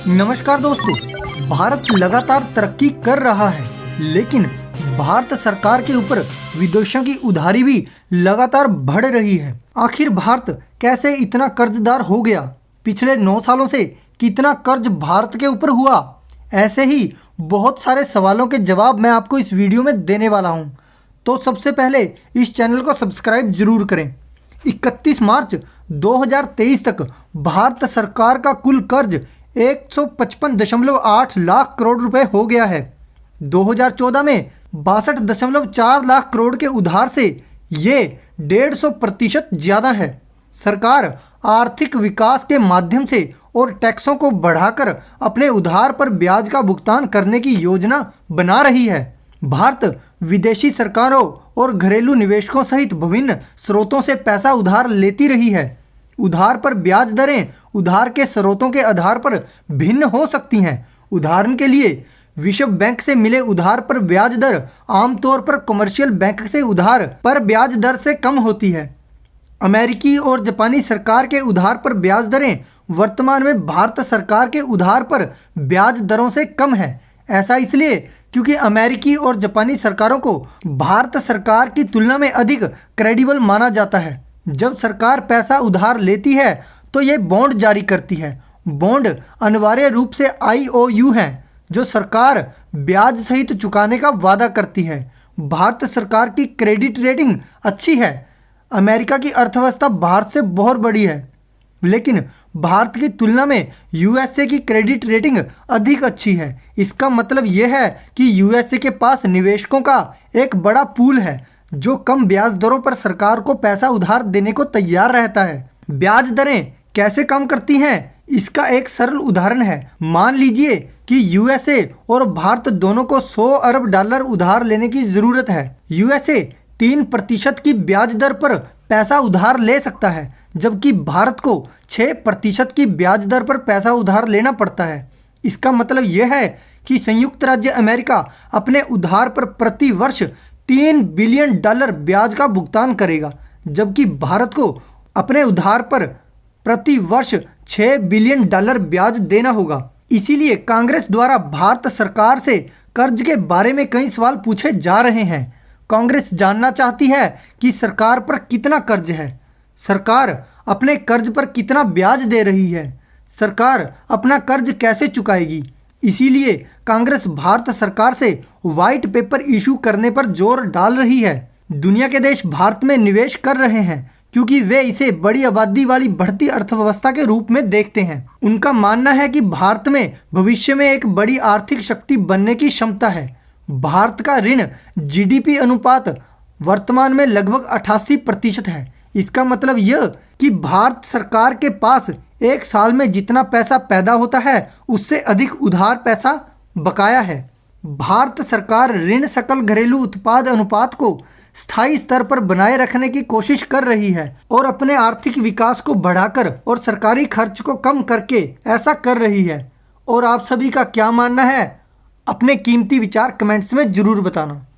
नमस्कार दोस्तों, भारत लगातार तरक्की कर रहा है, लेकिन भारत सरकार के ऊपर विदेशों की उधारी भी लगातार बढ़ रही है। आखिर भारत कैसे इतना कर्जदार हो गया? पिछले 9 सालों से कितना कर्ज भारत के ऊपर हुआ? ऐसे ही बहुत सारे सवालों के जवाब मैं आपको इस वीडियो में देने वाला हूं। तो सबसे पहले इस चैनल को सब्सक्राइब जरूर करें। 31 मार्च 2023 तक भारत सरकार का कुल कर्ज 155.8 लाख करोड़ रुपए हो गया है। 2014 में 62.4 लाख करोड़ के उधार से ये 150% ज़्यादा है। सरकार आर्थिक विकास के माध्यम से और टैक्सों को बढ़ाकर अपने उधार पर ब्याज का भुगतान करने की योजना बना रही है। भारत विदेशी सरकारों और घरेलू निवेशकों सहित विभिन्न स्रोतों से पैसा उधार लेती रही है। उधार पर ब्याज दरें उधार के स्रोतों के आधार पर भिन्न हो सकती हैं। उदाहरण के लिए विश्व बैंक से मिले उधार पर ब्याज दर आमतौर पर कमर्शियल बैंक से उधार पर ब्याज दर से कम होती है। अमेरिकी और जापानी सरकार के उधार पर ब्याज दरें वर्तमान में भारत सरकार के उधार पर ब्याज दरों से कम है। ऐसा इसलिए क्योंकि अमेरिकी और जापानी सरकारों को भारत सरकार की तुलना में अधिक क्रेडिबल माना जाता है। जब सरकार पैसा उधार लेती है तो ये बॉन्ड जारी करती है। बॉन्ड अनिवार्य रूप से IOU हैं जो सरकार ब्याज सहित चुकाने का वादा करती है। भारत सरकार की क्रेडिट रेटिंग अच्छी है। अमेरिका की अर्थव्यवस्था भारत से बहुत बड़ी है, लेकिन भारत की तुलना में USA की क्रेडिट रेटिंग अधिक अच्छी है। इसका मतलब यह है कि USA के पास निवेशकों का एक बड़ा पूल है जो कम ब्याज दरों पर सरकार को पैसा उधार देने को तैयार रहता है। ब्याज दरें कैसे काम करती हैं, इसका एक सरल उदाहरण है। मान लीजिए कि USA और भारत दोनों को $100 अरब उधार लेने की जरूरत है। USA 3% की ब्याज दर पर पैसा उधार ले सकता है, जबकि भारत को 6% की ब्याज दर पर पैसा उधार लेना पड़ता है। इसका मतलब यह है कि संयुक्त राज्य अमेरिका अपने उधार पर प्रति वर्ष $3 बिलियन ब्याज का भुगतान करेगा, जबकि भारत को अपने उधार पर प्रति वर्ष $6 बिलियन ब्याज देना होगा। इसीलिए कांग्रेस द्वारा भारत सरकार से कर्ज के बारे में कई सवाल पूछे जा रहे हैं। कांग्रेस जानना चाहती है कि सरकार पर कितना कर्ज है, सरकार अपने कर्ज पर कितना ब्याज दे रही है, सरकार अपना कर्ज कैसे चुकाएगी। इसीलिए कांग्रेस भारत सरकार से व्हाइट पेपर इशू करने पर जोर डाल रही है। दुनिया के देश भारत में निवेश कर रहे हैं क्योंकि वे इसे बड़ी आबादी वाली बढ़ती अर्थव्यवस्था के रूप में देखते हैं। उनका मानना है कि भारत में भविष्य में एक बड़ी आर्थिक शक्ति बनने की क्षमता है। भारत का ऋण GDP अनुपात वर्तमान में लगभग 88% है। इसका मतलब यह कि भारत सरकार के पास एक साल में जितना पैसा पैदा होता है उससे अधिक उधार पैसा बकाया है। भारत सरकार ऋण सकल घरेलू उत्पाद अनुपात को स्थायी स्तर पर बनाए रखने की कोशिश कर रही है और अपने आर्थिक विकास को बढ़ाकर और सरकारी खर्च को कम करके ऐसा कर रही है। और आप सभी का क्या मानना है? अपने कीमती विचार कमेंट्स में जरूर बताना।